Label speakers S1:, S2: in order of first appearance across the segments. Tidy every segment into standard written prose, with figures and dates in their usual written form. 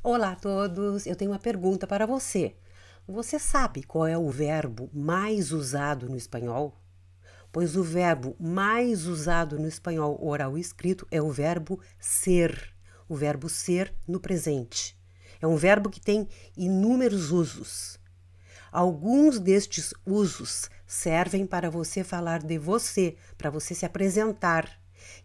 S1: Olá a todos, eu tenho uma pergunta para você. Você sabe qual é o verbo mais usado no espanhol? Pois o verbo mais usado no espanhol oral e escrito é o verbo ser no presente. É um verbo que tem inúmeros usos. Alguns destes usos servem para você falar de você, para você se apresentar.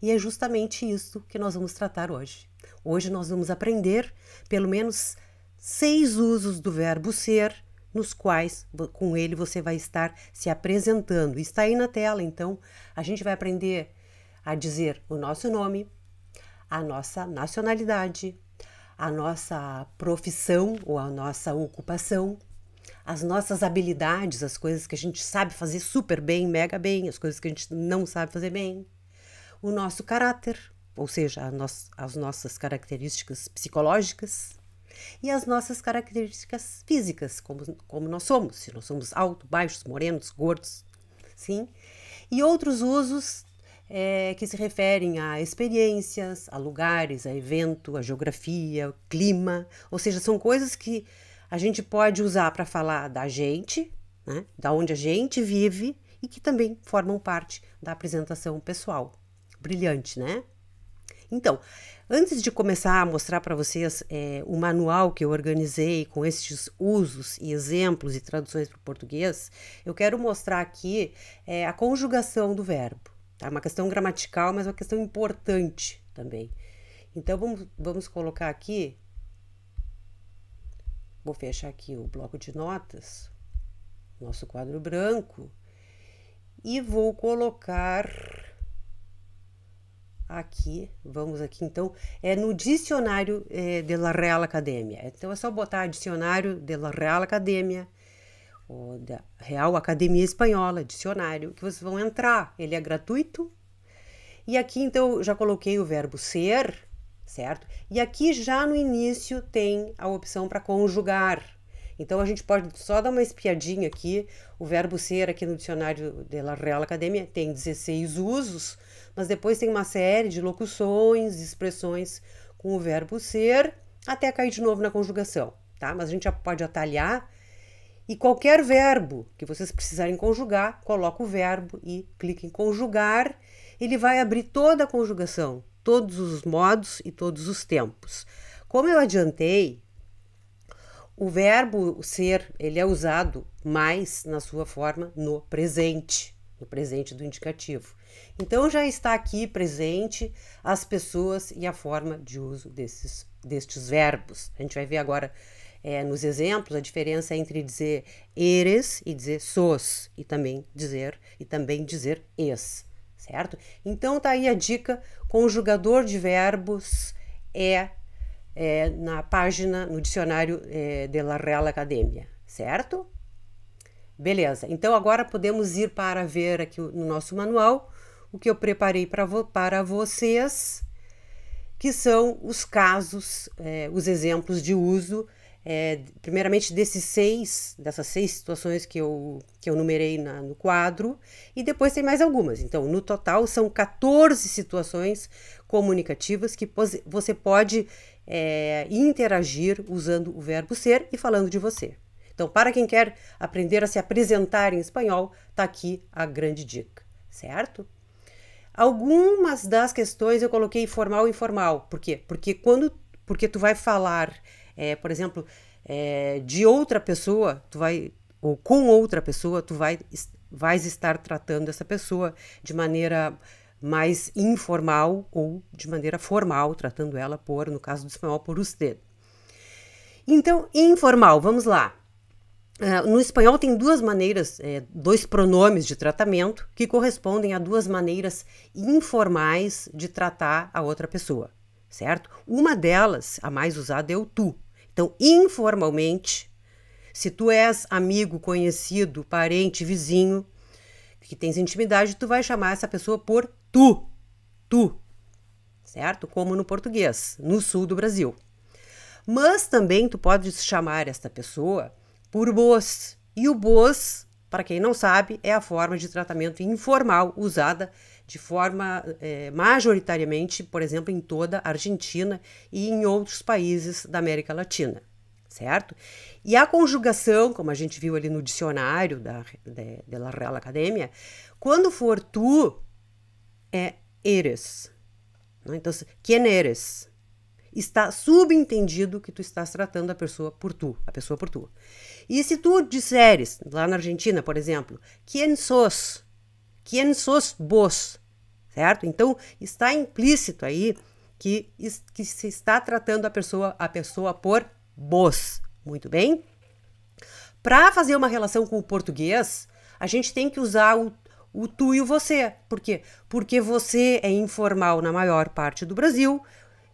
S1: E é justamente isso que nós vamos tratar hoje. Hoje nós vamos aprender pelo menos 6 usos do verbo ser, nos quais com ele você vai estar se apresentando. Está aí na tela, então a gente vai aprender a dizer o nosso nome, a nossa nacionalidade, a nossa profissão ou a nossa ocupação, as nossas habilidades, as coisas que a gente sabe fazer super bem, mega bem, as coisas que a gente não sabe fazer bem, o nosso caráter, ou seja, as nossas características psicológicas e as nossas características físicas, como nós somos, se nós somos altos, baixos, morenos, gordos, sim? E outros usos que se referem a experiências, a lugares, a evento, a geografia, o clima, ou seja, são coisas que a gente pode usar para falar da gente, né, da onde a gente vive e que também formam parte da apresentação pessoal. Brilhante, né? Então, antes de começar a mostrar para vocês o manual que eu organizei com estes usos e exemplos e traduções para o português, eu quero mostrar aqui a conjugação do verbo. Tá? Uma questão gramatical, mas uma questão importante também. Então, vamos colocar aqui, vou fechar aqui o bloco de notas, nosso quadro branco, e vou colocar aqui, vamos aqui então, no dicionário de la Real Academia. Então é só botar dicionário de la Real Academia, ou da Real Academia Espanhola, dicionário, que vocês vão entrar. Ele é gratuito. E aqui então eu já coloquei o verbo ser, certo? E aqui já no início tem a opção para conjugar. Então a gente pode só dar uma espiadinha aqui. O verbo ser aqui no dicionário de la Real Academia tem 16 usos, mas depois tem uma série de locuções, expressões com o verbo ser, até cair de novo na conjugação, tá? Mas a gente já pode atalhar e qualquer verbo que vocês precisarem conjugar, coloca o verbo e clica em conjugar, ele vai abrir toda a conjugação, todos os modos e todos os tempos. Como eu adiantei, o verbo ser, ele é usado mais na sua forma no presente do indicativo. Então já está aqui presente as pessoas e a forma de uso destes verbos. A gente vai ver agora nos exemplos a diferença entre dizer eres e dizer sos e também dizer es, certo? Então tá aí a dica, conjugador de verbos na página, no dicionário de la Real Academia, certo? Beleza, então agora podemos ir para ver aqui no nosso manual o que eu preparei para vocês, que são os casos, os exemplos de uso, primeiramente dessas 6 situações que eu numerei no quadro, e depois tem mais algumas. Então, no total, são 14 situações comunicativas que você pode interagir usando o verbo ser e falando de você. Então, para quem quer aprender a se apresentar em espanhol, tá aqui a grande dica, certo? Algumas das questões eu coloquei formal e informal. Por quê? Porque tu vai falar, por exemplo, de outra pessoa, ou com outra pessoa, tu vais estar tratando essa pessoa de maneira mais informal ou de maneira formal, tratando ela no caso do espanhol, por usted. Então, informal, vamos lá. No espanhol tem 2 maneiras, 2 pronomes de tratamento que correspondem a 2 maneiras informais de tratar a outra pessoa, certo? Uma delas, a mais usada, é o tu. Então, informalmente, se tu és amigo, conhecido, parente, vizinho, que tens intimidade, tu vai chamar essa pessoa por tu, certo? Como no português, no sul do Brasil. Mas também tu podes chamar esta pessoa por vos. E o vos, para quem não sabe, é a forma de tratamento informal usada de forma majoritariamente, por exemplo, em toda a Argentina e em outros países da América Latina, certo? E a conjugação, como a gente viu ali no dicionário da Real Academia, quando for tu, é eres. Então, quem eres? Está subentendido que tu estás tratando a pessoa por tu. E se tu disseres, lá na Argentina, por exemplo, quem sos? Quem sos vos? Certo? Então, está implícito aí que se está tratando a pessoa por vos. Muito bem? Para fazer uma relação com o português, a gente tem que usar o tu e o você. Por quê? Porque você é informal na maior parte do Brasil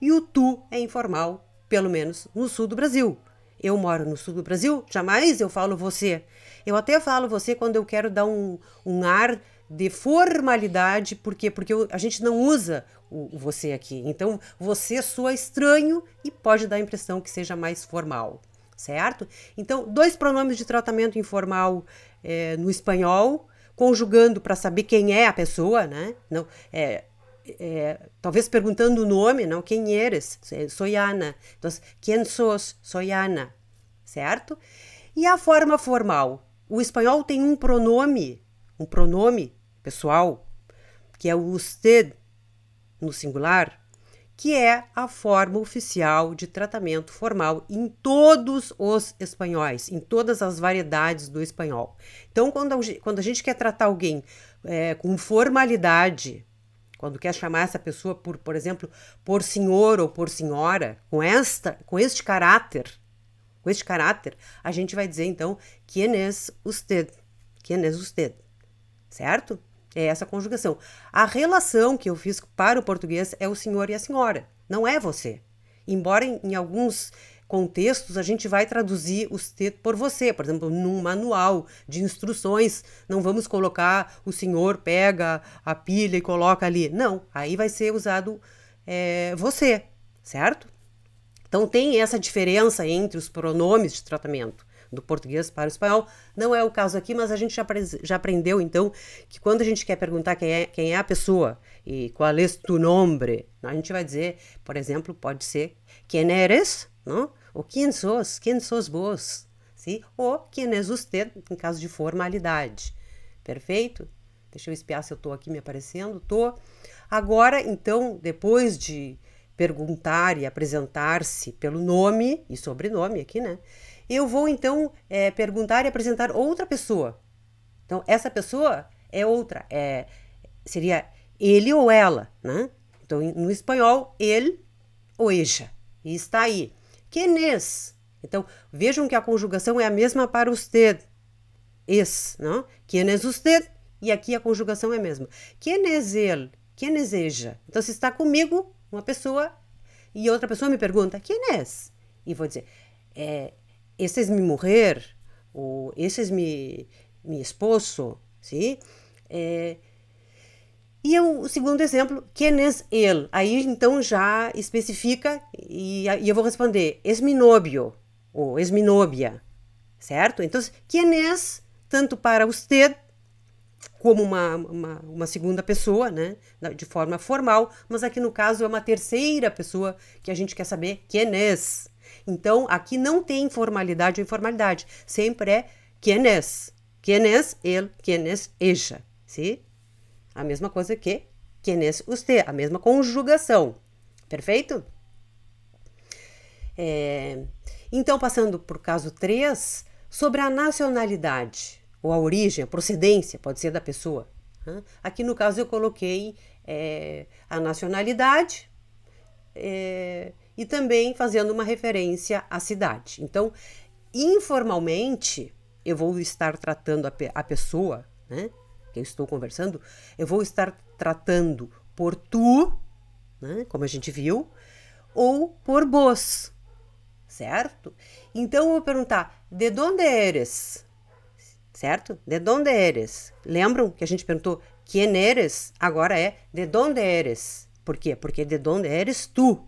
S1: e o tu é informal, pelo menos no sul do Brasil. Eu moro no sul do Brasil, jamais eu falo você. Eu até falo você quando eu quero dar um ar de formalidade, por quê? Porque a gente não usa o você aqui. Então, você soa estranho e pode dar a impressão que seja mais formal, certo? Então, 2 pronomes de tratamento informal no espanhol, conjugando para saber quem é a pessoa, né? Não, talvez perguntando o nome, não? Quem eres? Soy Ana. Então, quem sos? Soy Ana, certo? E a forma formal? O espanhol tem um pronome pessoal, que é o usted, no singular, que é a forma oficial de tratamento formal em todos os espanhóis, em todas as variedades do espanhol. Então, quando a gente quer tratar alguém com formalidade, quando quer chamar essa pessoa por exemplo, por senhor ou por senhora, com este caráter, a gente vai dizer, então, quem es usted? Quem es usted? Certo? É essa conjugação. A relação que eu fiz para o português é o senhor e a senhora, não é você. Embora em alguns contextos a gente vai traduzir o usted por você. Por exemplo, num manual de instruções, não vamos colocar o senhor pega a pilha e coloca ali. Não, aí vai ser usado você, certo? Então tem essa diferença entre os pronomes de tratamento do português para o espanhol. Não é o caso aqui, mas a gente já aprendeu, então, que quando a gente quer perguntar quem é a pessoa e qual é tu nombre, a gente vai dizer, por exemplo, pode ser quem eres, não? Ou quem sos vos, sim? Ou quem es usted, em caso de formalidade. Perfeito? Deixa eu espiar se eu estou aqui me aparecendo. Estou. Agora, então, depois de perguntar e apresentar-se pelo nome e sobrenome aqui, né? Eu vou, então, perguntar e apresentar outra pessoa. Então, essa pessoa é outra. Seria ele ou ela, né? Então, no espanhol, ele ou ella. E está aí. Quem es? Então, vejam que a conjugação é a mesma para usted. Es, não? Quem es usted? E aqui a conjugação é a mesma. Quem es ele? Quem es ella? Então, se está comigo, uma pessoa, e outra pessoa me pergunta, quem es? E vou dizer, esse é minha mulher, ou esse é meu esposo, sim? E o segundo exemplo, quem é ele? Aí, então, já especifica e eu vou responder, es mi novio, ou es mi novia, certo? Então, quem é, tanto para usted, como uma segunda pessoa, né? De forma formal, mas aqui no caso é uma terceira pessoa que a gente quer saber quem é. Então, aqui não tem formalidade ou informalidade. Sempre é quem é. Quem é ele, quem é ella. Sim? A mesma coisa que quem é usted. A mesma conjugação. Perfeito? Então, passando para o caso 3, sobre a nacionalidade, ou a origem, a procedência, pode ser da pessoa. Aqui no caso eu coloquei a nacionalidade, e também fazendo uma referência à cidade. Então, informalmente, eu vou estar tratando a pessoa, né, que eu estou conversando, eu vou estar tratando por tu, né, como a gente viu, ou por vos, certo? Então, eu vou perguntar, de onde eres? Certo? De onde eres? Lembram que a gente perguntou quem eres? Agora é de onde eres. Por quê? Porque de onde eres tu.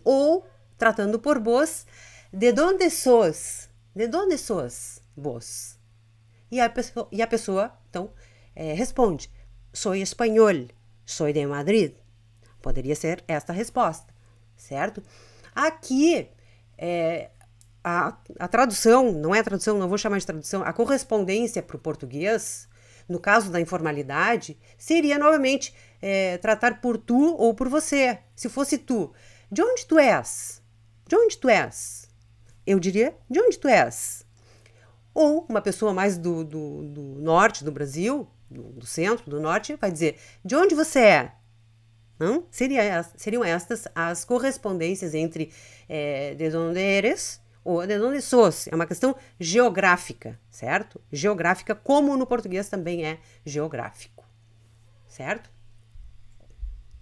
S1: Ou, tratando por vos, de onde sos? De onde sos vos? E a pessoa então, responde, Soy espanhol, soy de Madrid. Poderia ser esta a resposta, certo? Aqui, a tradução, não é a tradução, não vou chamar de tradução, a correspondência para o português, no caso da informalidade, seria novamente tratar por tu ou por você. Se fosse tu, de onde tu és? De onde tu és? Eu diria, de onde tu és? Ou uma pessoa mais do norte do Brasil, do centro, do norte, vai dizer, de onde você é? Não? Seriam estas as correspondências entre de onde eres ou de onde sos. É uma questão geográfica, certo? Geográfica, como no português também é geográfico, certo?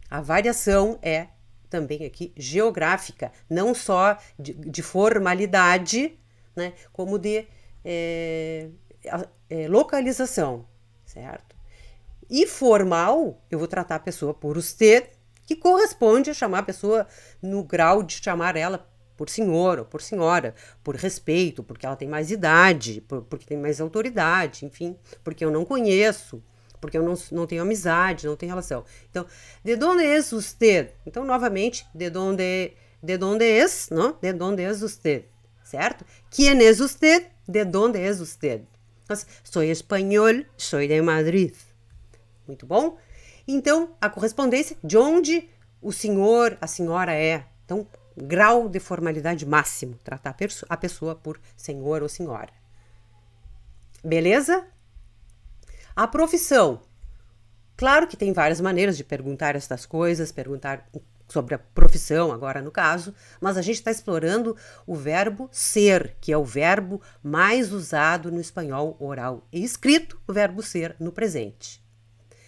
S1: A variação é também aqui geográfica, não só de formalidade, né, como de localização, certo? E formal, eu vou tratar a pessoa por usted, que corresponde a chamar a pessoa no grau de chamar ela por senhor ou por senhora, por respeito, porque ela tem mais idade, porque tem mais autoridade, enfim, porque eu não conheço, porque eu não tenho amizade, não tenho relação. Então, de donde es usted? Então, novamente, de donde es, não? De donde es usted, certo? ¿Quién es usted? De donde es usted? Então, soy espanhol, soy de Madrid. Muito bom? Então, a correspondência de onde o senhor, a senhora é. Então, grau de formalidade máximo, tratar a pessoa por senhor ou senhora. Beleza? A profissão. Claro que tem várias maneiras de perguntar estas coisas, perguntar sobre a profissão, agora no caso, mas a gente está explorando o verbo ser, que é o verbo mais usado no espanhol oral e escrito, o verbo ser no presente.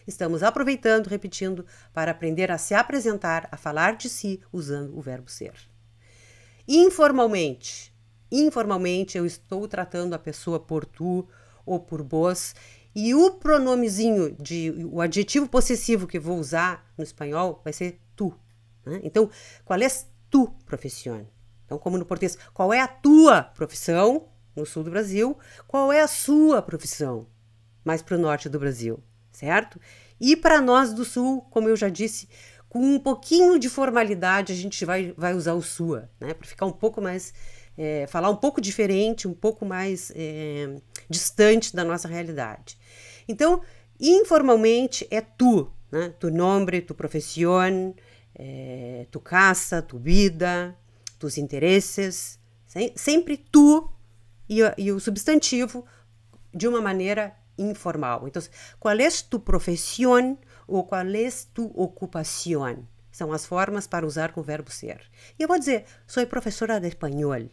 S1: Estamos aproveitando, repetindo, para aprender a se apresentar, a falar de si usando o verbo ser. Informalmente eu estou tratando a pessoa por tu ou por vos, e o pronomezinho, o adjetivo possessivo que vou usar no espanhol vai ser tu. Né? Então, qual é tu profissão? Então, como no português, qual é a tua profissão no sul do Brasil? Qual é a sua profissão mais para o norte do Brasil? Certo? E para nós do sul, como eu já disse, com um pouquinho de formalidade, a gente vai usar o sua, né? Para ficar um pouco mais, falar um pouco diferente, um pouco mais distante da nossa realidade. Então, informalmente é tu, né? Tu nombre, tu profesión, tu casa, tu vida, tus interesses, sempre tu e o substantivo de uma maneira informal. Então, qual é tu profissão ou qual é tu ocupação? São as formas para usar com o verbo ser. E eu vou dizer, sou professora de espanhol,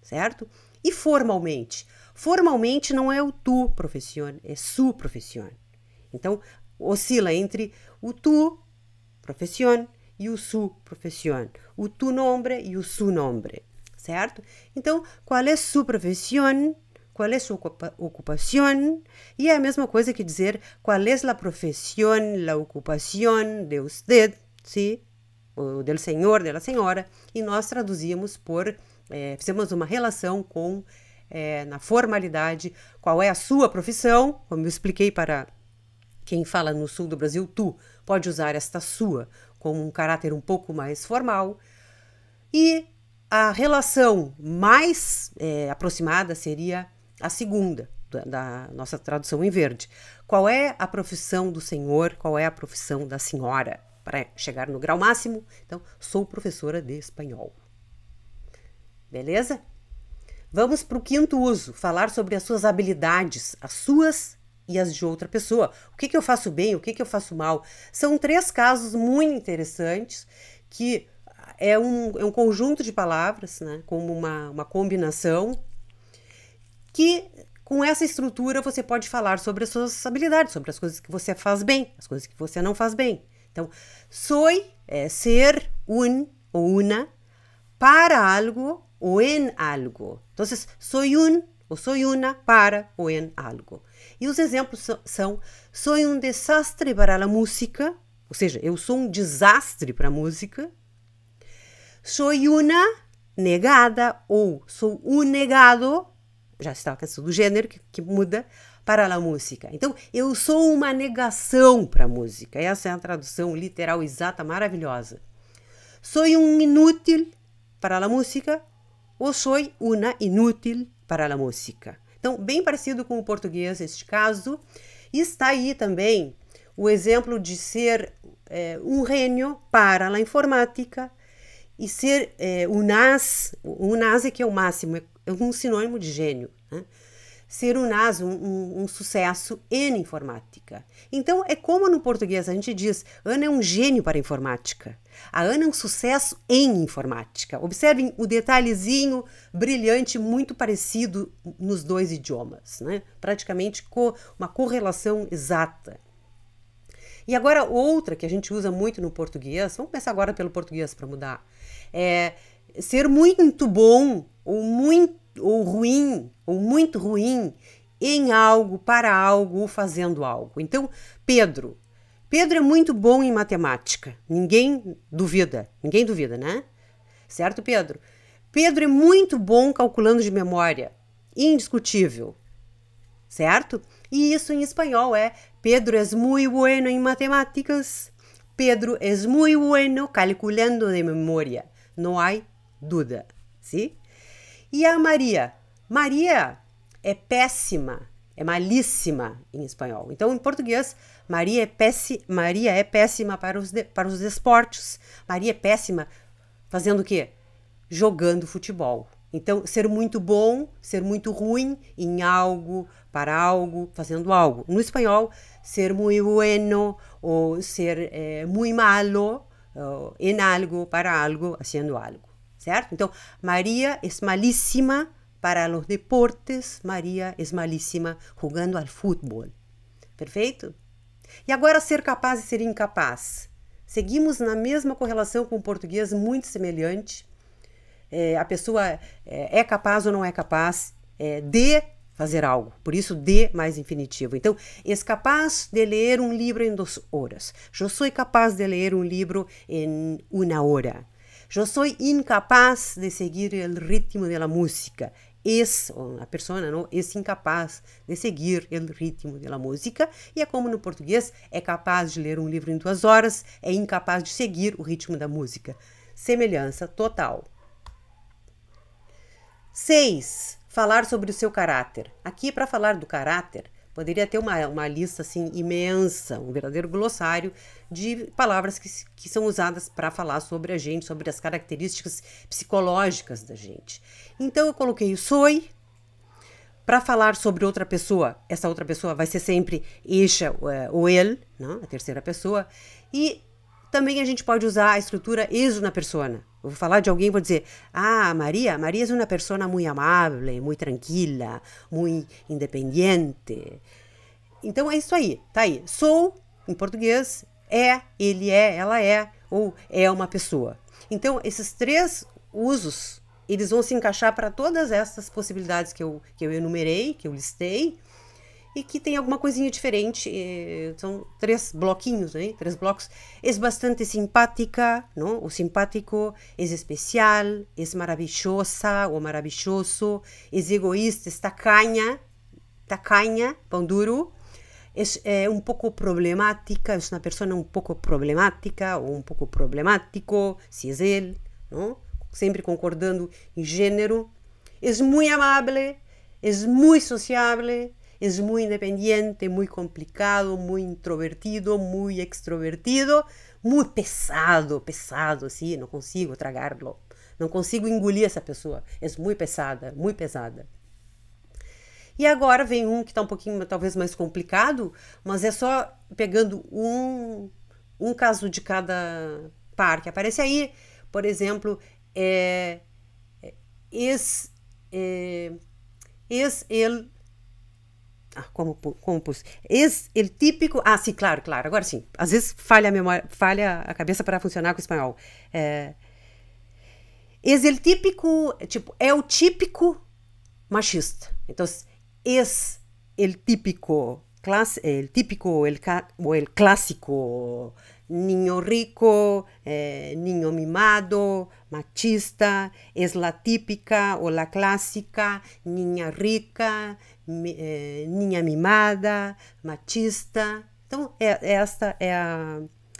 S1: certo? E formalmente? Formalmente não é o tu profissão, é su profissão. Então, oscila entre o tu profissão e o su profissão, o tu nombre e o su nombre, certo? Então, qual é su profissão? Qual é sua ocupação? E é a mesma coisa que dizer qual é a profissão, a ocupação de usted, ¿sí? Ou del senhor, de la senhora, e nós traduzimos fizemos uma relação com, na formalidade, qual é a sua profissão, como eu expliquei para quem fala no sul do Brasil, tu pode usar esta sua com um caráter um pouco mais formal, e a relação mais aproximada seria a segunda, da nossa tradução em verde. Qual é a profissão do senhor, qual é a profissão da senhora? Para chegar no grau máximo, então, sou professora de espanhol. Beleza? Vamos para o quinto uso, falar sobre as suas habilidades, as suas e as de outra pessoa. O que eu faço bem, o que eu faço mal. São 3 casos muito interessantes que é um conjunto de palavras, né, como uma combinação, que com essa estrutura você pode falar sobre as suas habilidades, sobre as coisas que você faz bem, as coisas que você não faz bem. Então, soy é ser un ou una para algo ou en algo. Então, soy un ou soy una para ou en algo. E os exemplos são soy un desastre para a música, ou seja, eu sou um desastre para a música. Soy una negada ou sou un negado, já está a questão do gênero que muda, para a música. Então, eu sou uma negação para a música. Essa é a tradução literal exata, maravilhosa. Sou inútil para a música ou sou uma inútil para a música. Então, bem parecido com o português, este caso. E está aí também o exemplo de ser um gênio para a informática e ser um as é que é o máximo, é um sinônimo de gênio, né? Ser um as, um sucesso em informática. Então, é como no português a gente diz, Ana é um gênio para a informática. A Ana é um sucesso em informática. Observem o detalhezinho brilhante, muito parecido nos dois idiomas, né? Praticamente uma correlação exata. E agora outra que a gente usa muito no português, vamos começar agora pelo português para mudar, é ser muito bom ou ruim, ou muito ruim em algo, para algo ou fazendo algo. Então, Pedro é muito bom em matemática. Ninguém duvida, né? Certo, Pedro? Pedro é muito bom calculando de memória. Indiscutível. Certo? E isso em espanhol é Pedro es muy bueno en matemáticas. Pedro es muy bueno calculando de memoria. Não há dúvida. Sim? E a Maria? Maria é péssima, é malíssima em espanhol. Então, em português, Maria é péssima para os esportes. Maria é péssima fazendo o quê? Jogando futebol. Então, ser muito bom, ser muito ruim em algo, para algo, fazendo algo. No espanhol, ser muy bueno ou ser muy malo em algo, para algo, haciendo algo. Certo? Então, Maria é malíssima para os deportes, Maria é malíssima jogando ao futebol. Perfeito? E agora, ser capaz e ser incapaz. Seguimos na mesma correlação com o português, muito semelhante. A pessoa é capaz ou não é capaz de fazer algo. Por isso, de mais infinitivo. Então, és capaz de ler um livro em 2 horas. Eu sou capaz de ler um livro em 1 hora. Eu sou incapaz de seguir o ritmo da música. A pessoa não é incapaz de seguir o ritmo da música. E é como no português, é capaz de ler um livro em 2 horas, é incapaz de seguir o ritmo da música. Semelhança total. 6. Falar sobre o seu caráter. Aqui, para falar do caráter, poderia ter uma lista assim imensa, um verdadeiro glossário de palavras que são usadas para falar sobre a gente, sobre as características psicológicas da gente. Então, eu coloquei o soy. Para falar sobre outra pessoa, essa outra pessoa vai ser sempre ella ou ele, não? A terceira pessoa. E também a gente pode usar a estrutura es una persona. Eu vou falar de alguém e vou dizer, Maria é uma pessoa muito amável, muito tranquila, muito independente. Então é isso aí, tá aí. Sou, em português, ele é, ela é, ou é uma pessoa. Então, esses 3 usos, eles vão se encaixar para todas essas possibilidades que eu enumerei, que eu listei, e que tem alguma coisinha diferente. São 3 bloquinhos, né? 3 blocos. É bastante simpática, não? O simpático é especial, é maravilhosa ou maravilhoso, é egoísta, é tacaña, pão duro, é um pouco problemática, é uma pessoa um pouco problemática ou um pouco problemático, se é ele, não? Sempre concordando em gênero. É muito amável, é muito sociável, é muito independiente, muito complicado, muito introvertido, muito extrovertido, muito pesado, assim, não consigo tragarlo, não consigo engolir essa pessoa, é muito pesada, muito pesada. E agora vem um que está um pouquinho, talvez, mais complicado, mas é só pegando um caso de cada par que aparece aí. Por exemplo, como pus? El típico... sim, claro, agora sim. Às vezes falha a memória, falha a cabeça para funcionar com o espanhol. El típico, tipo, é o típico machista. Então, el típico, o el clássico niño rico, niño mimado, machista, es la típica o la clássica, niña rica, niña mimada, machista. Então,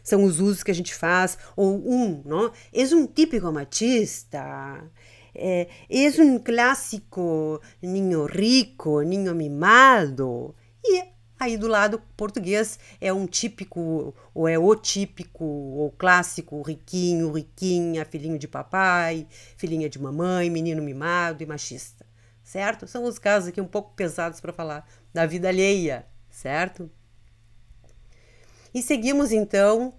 S1: são os usos que a gente faz, ou não? És um típico machista, és um clássico niño rico, niño mimado. E aí do lado português é um típico, ou é o típico, ou clássico, riquinho, riquinha, filhinho de papai, filhinha de mamãe, menino mimado e machista, certo? São os casos aqui um pouco pesados para falar da vida alheia, certo? E seguimos então,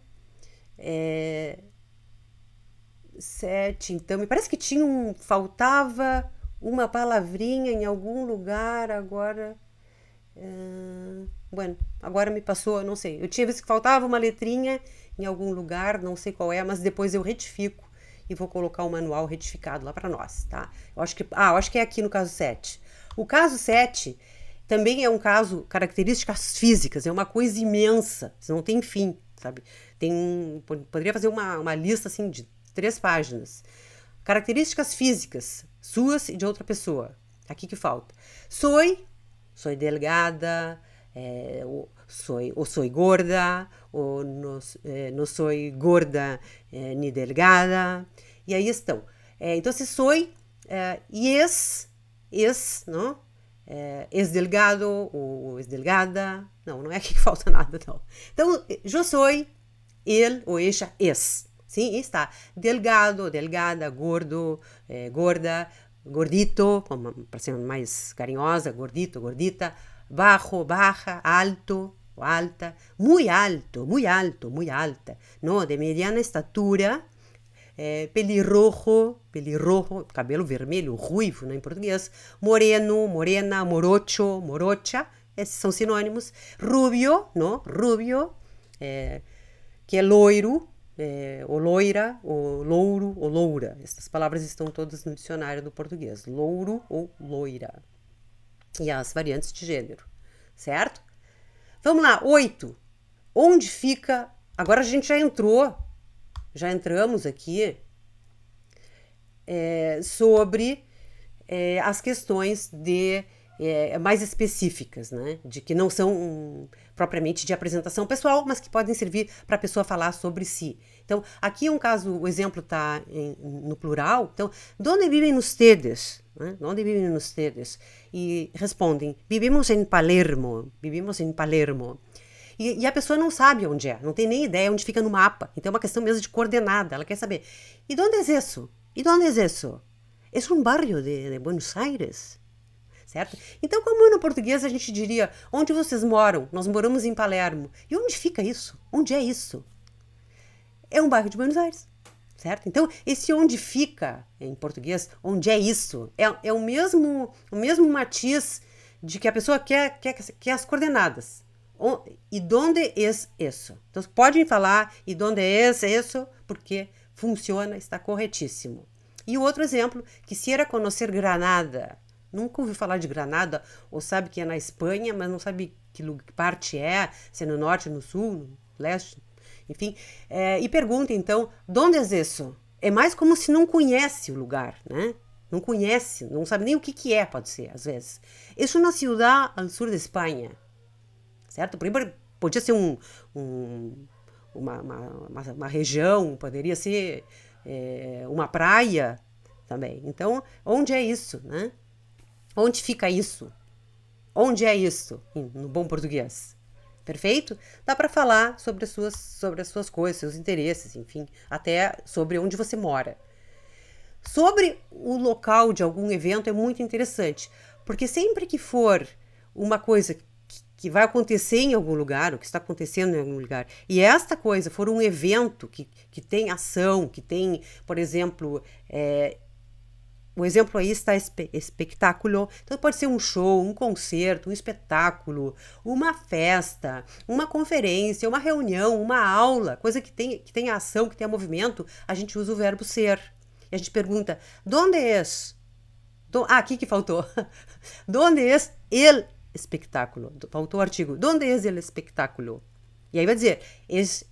S1: 7, então, me parece que faltava uma palavrinha em algum lugar, agora, bueno, agora me passou, não sei, eu tinha visto que faltava uma letrinha em algum lugar, não sei qual é, mas depois eu retifico e vou colocar o manual retificado lá para nós, tá? Eu acho que é aqui no caso 7. O caso 7 também é um caso, características físicas, é uma coisa imensa, não tem fim, sabe? Poderia fazer uma lista assim de 3 páginas. Características físicas, suas e de outra pessoa. Aqui que falta. Soy delgada, soy gorda, ou não soy gorda ni delgada. E aí estão. Então, se soy e não? Es delgado ou es delgada. Não é aqui que falta nada, não. Então, eu soy, ele ou ella es. Sim, está. Delgado, delgada, gordo, gorda, gordito, para ser mais carinhosa, gordito, gordita, bajo, baja, alto, alta, muy alto, muy alto, muy alta, no, de mediana estatura, pelirrojo, cabelo vermelho, ruivo, em português, moreno, morena, morocho, morocha, esses são sinônimos, rubio, que é loiro, ou loira, ou louro, ou loura. Essas palavras estão todas no dicionário do português. Louro ou loira. E as variantes de gênero, certo? Vamos lá, 8. Onde fica... Agora a gente já entramos aqui sobre as questões mais específicas, né? De que não são propriamente de apresentação pessoal, mas que podem servir para a pessoa falar sobre si. Então, aqui é um caso, o exemplo está no plural. Então, ¿dónde viven ustedes? Né? ¿Dónde viven ustedes? E respondem, vivimos em Palermo. Vivimos em Palermo. E a pessoa não sabe onde é, não tem nem ideia onde fica no mapa. Então, é uma questão mesmo de coordenada. Ela quer saber, ¿y dónde es eso? ¿Y dónde es eso? ¿Es un barrio de Buenos Aires? Certo? Então, como no português a gente diria, onde vocês moram? Nós moramos em Palermo. E onde fica isso? Onde é isso? É um bairro de Buenos Aires, certo? Então, esse onde fica, em português, onde é isso? É o mesmo matiz de que a pessoa quer as coordenadas. E donde es isso? Então, podem falar, e donde es isso? Porque funciona, está corretíssimo. E o outro exemplo, quisiera conocer Granada. Nunca ouviu falar de Granada, ou sabe que é na Espanha, mas não sabe que parte se é no norte, no sul, no leste, enfim. E pergunta, então, ¿dónde es eso? É mais como se não conhece o lugar, né? Não conhece, não sabe nem o que é, pode ser, às vezes. Es una ciudad al sur de Espanha, certo? Podia ser uma região, poderia ser uma praia também. Então, onde é isso, né? Onde fica isso? Onde é isso? No bom português. Perfeito? Dá para falar sobre as suas coisas, seus interesses, enfim, até sobre onde você mora. Sobre o local de algum evento é muito interessante, porque sempre que for uma coisa que vai acontecer em algum lugar, o que está acontecendo em algum lugar, e esta coisa for um evento que tem ação, que tem, por exemplo, o exemplo aí está espetáculo. Então pode ser um show, um concerto, um espetáculo, uma festa, uma conferência, uma reunião, uma aula, coisa que tenha ação, que tenha movimento, a gente usa o verbo ser. E a gente pergunta, ¿dónde es? Aqui que faltou. ¿Dónde es el espectáculo? Faltou o artigo. ¿Dónde es el espectáculo? E aí vai dizer, es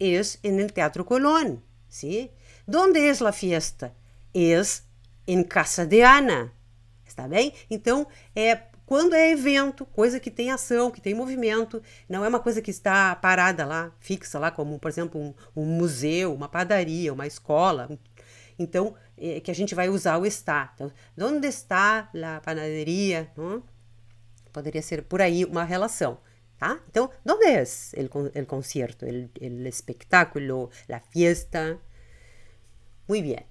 S1: en el Teatro Colón, ¿sí? ¿Dónde es la fiesta? Es en casa de Ana, está bem? Então, quando é evento, coisa que tem ação, que tem movimento, não é uma coisa que está parada lá, fixa lá, como, por exemplo, um museu, uma padaria, uma escola. Então, que a gente vai usar o está. Então, onde está a panaderia? Não? Poderia ser por aí uma relação. Tá? Então, onde é o concierto, o espetáculo, a fiesta? Muito bem.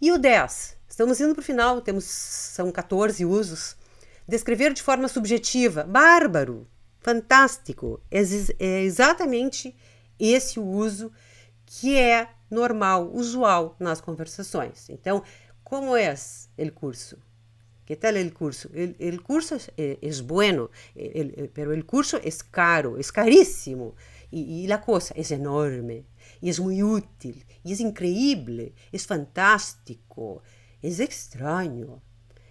S1: E o 10? Estamos indo para o final, são 14 usos. Descrever de forma subjetiva, bárbaro, fantástico. É exatamente esse o uso que é normal, usual nas conversações. Então, como é o curso? Que tal o curso? O curso é bueno, pero o curso é caro, é caríssimo. E a coisa é enorme, e é muito útil, e é increíble, é fantástico, é estranho.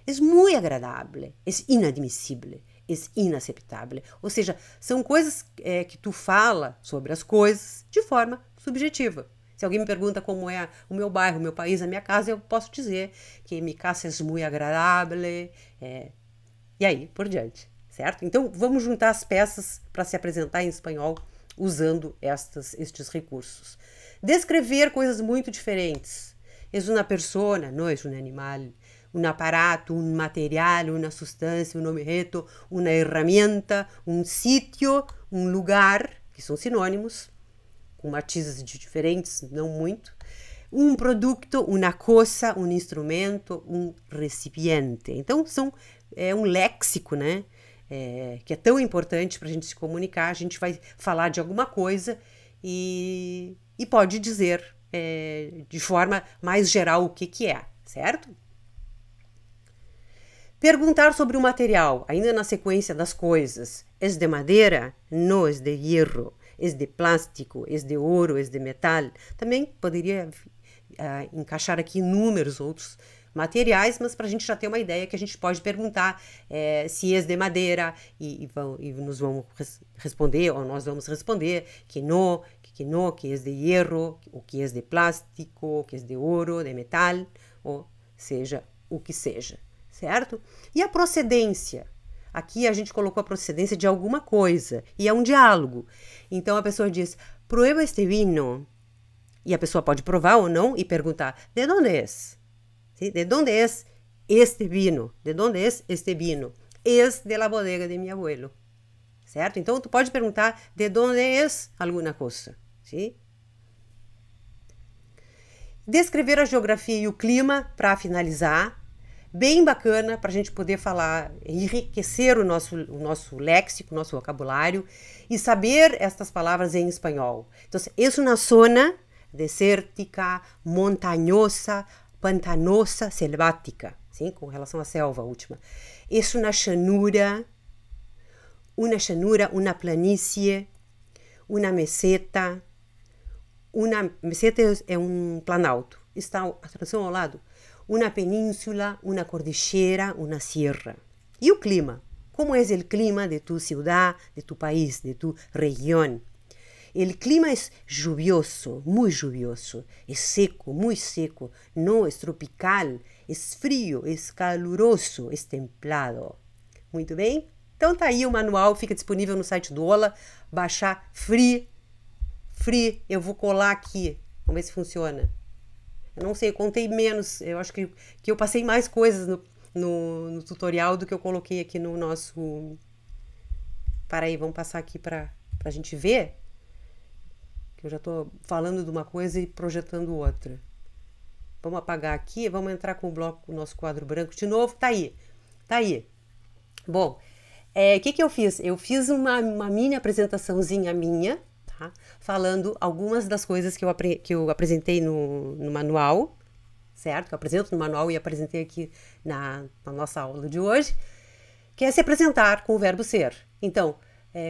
S1: É muito agradável, é inadmissível, é inaceitável. Ou seja, são coisas que tu fala sobre as coisas de forma subjetiva. Se alguém me pergunta como é o meu bairro, o meu país, a minha casa, eu posso dizer que minha casa é muito agradável, e aí por diante, certo? Então, vamos juntar as peças para se apresentar em espanhol usando estes recursos. Descrever coisas muito diferentes. É uma persona, não é um animal. Un aparato, un material, una sustancia, un objeto, una herramienta, un sitio, um lugar, que são sinônimos, com matizes diferentes, não muito. Um produto, uma coisa, um instrumento, um recipiente. Então, é um léxico, né? Que é tão importante para a gente se comunicar. A gente vai falar de alguma coisa e pode dizer de forma mais geral o que é, certo? Perguntar sobre o material, ainda na sequência das coisas. É de madeira? Não, é de hierro. É de plástico? É de ouro? É de metal? Também poderia encaixar aqui inúmeros outros materiais, mas para a gente já ter uma ideia que a gente pode perguntar se é de madeira e nos vão responder, ou nós vamos responder que não, que é de hierro, o que é de plástico, que é de ouro, de metal, ou seja, o que seja. Certo? E a procedência? Aqui a gente colocou a procedência de alguma coisa, e é um diálogo. Então a pessoa diz, prueba este vino. E a pessoa pode provar ou não e perguntar, de onde é? ¿Sí? De onde é este vino? De onde é este vino? É de la bodega de mi abuelo. Certo? Então tu pode perguntar, de onde é alguma coisa? ¿Sí? Descrever a geografia e o clima para finalizar. Bem bacana para a gente poder falar, enriquecer o nosso léxico, o nosso vocabulário e saber estas palavras em espanhol. Então, é uma zona desértica, montanhosa, pantanosa, selvática, sim? Com relação à selva, a última. É uma chanura, uma planície, uma meseta. Uma meseta é um planalto. Está a tradução ao lado. Una península, una cordillera, una sierra. E o clima? Como é o clima de tu ciudad, de tu país, de tu região? O clima é lluvioso, muito lluvioso. É seco, muito seco. Não é tropical. É frio, é caluroso, é templado. Muito bem? Então tá aí o manual, fica disponível no site do Ola. Baixar free. Eu vou colar aqui. Vamos ver se funciona. Eu não sei, eu contei menos, eu acho que eu passei mais coisas no tutorial do que eu coloquei aqui no nosso... Para aí, vamos passar aqui para a gente ver, que eu já estou falando de uma coisa e projetando outra. Vamos apagar aqui, vamos entrar com o nosso quadro branco de novo, tá aí. Bom, o que eu fiz? Eu fiz uma mini apresentaçãozinha minha, tá? Falando algumas das coisas que eu apresentei no manual, certo? Que eu apresento no manual e apresentei aqui na nossa aula de hoje, que é se apresentar com o verbo ser. Então,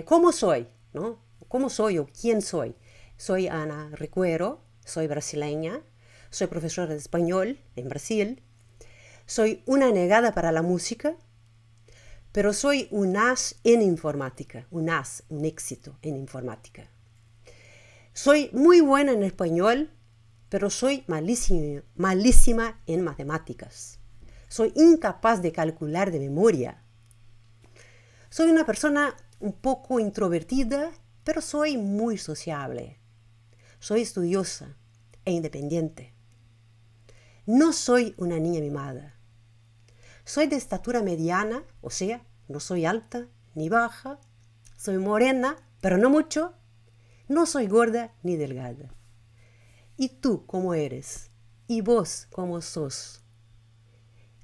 S1: como sou? Não? Como sou eu? Quem sou? Sou Ana Recuero, sou brasileña, sou professora de espanhol em Brasil, sou uma negada para a música, pero soy un as en informática, un éxito en informática. Soy muy buena en español, pero soy malísima en matemáticas. Soy incapaz de calcular de memoria. Soy una persona un poco introvertida, pero soy muy sociable. Soy estudiosa e independiente. No soy una niña mimada. Soy de estatura mediana, o sea, no soy alta ni baja. Soy morena, pero no mucho. No soy gorda ni delgada. ¿Y tú cómo eres? ¿Y vos cómo sos?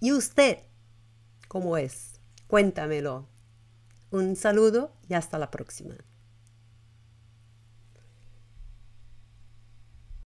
S1: ¿Y usted cómo es? Cuéntamelo. Un saludo y hasta la próxima.